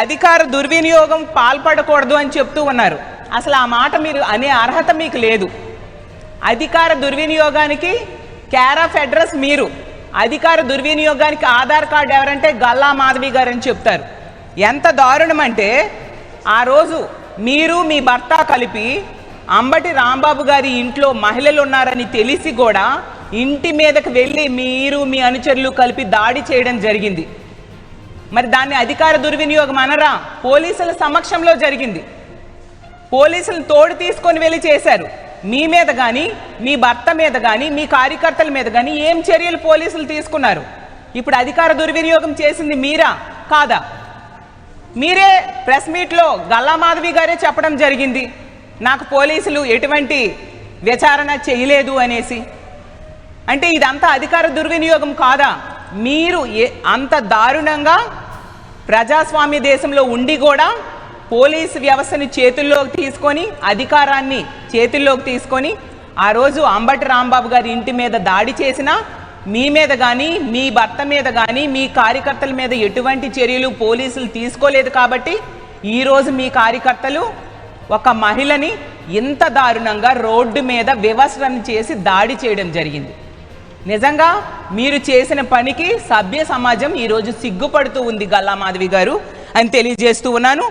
అధికార దుర్వినియోగం పాల్పడకూడదు అని చెప్తూ ఉన్నారు. అసలు ఆ మాట మీరు అనే అర్హత మీకు లేదు. అధికార దుర్వినియోగానికి కేర్ ఆఫ్ అడ్రస్ మీరు. అధికార దుర్వినియోగానికి ఆధార్ కార్డు ఎవరంటే గల్లా మాధవి గారు అని చెప్తారు. ఎంత దారుణం అంటే ఆ రోజు మీరు మీ భర్త కలిపి అంబటి రాంబాబు గారి ఇంట్లో మహిళలు ఉన్నారని తెలిసి కూడా ఇంటి మీదకి వెళ్ళి మీరు మీ అనుచరులు కలిపి దాడి చేయడం జరిగింది. మరి దాన్ని అధికార దుర్వినియోగం అనరా? పోలీసుల సమక్షంలో జరిగింది. పోలీసులను తోడు తీసుకొని వెళ్ళి చేశారు. మీ మీద కానీ మీ భర్త మీద కానీ మీ కార్యకర్తల మీద కానీ ఏం చర్యలు పోలీసులు తీసుకున్నారు? ఇప్పుడు అధికార దుర్వినియోగం చేసింది మీరా కాదా? మీరే ప్రెస్ మీట్లో గల్లా మాధవి గారే చెప్పడం జరిగింది, నాకు పోలీసులు ఎటువంటి విచారణ చేయలేదు అనేసి. అంటే ఇదంతా అధికార దుర్వినియోగం కాదా? మీరు అంత దారుణంగా ప్రజాస్వామ్య దేశంలో ఉండి కూడా పోలీసు వ్యవస్థని చేతుల్లోకి తీసుకొని అధికారాన్ని చేతుల్లోకి తీసుకొని ఆ రోజు అంబటి రాంబాబు గారి ఇంటి మీద దాడి చేసినా మీ మీద కానీ మీ భర్త మీద కానీ మీ కార్యకర్తల మీద ఎటువంటి చర్యలు పోలీసులు తీసుకోలేదు. కాబట్టి ఈరోజు మీ కార్యకర్తలు ఒక మహిళని ఇంత దారుణంగా రోడ్డు మీద వివస్త్రం చేసి దాడి చేయడం జరిగింది. నిజంగా మీరు చేసిన పనికి సభ్య సమాజం ఈరోజు సిగ్గుపడుతూ ఉంది గల్లా మాధవి గారు అని తెలియజేస్తూ ఉన్నాను.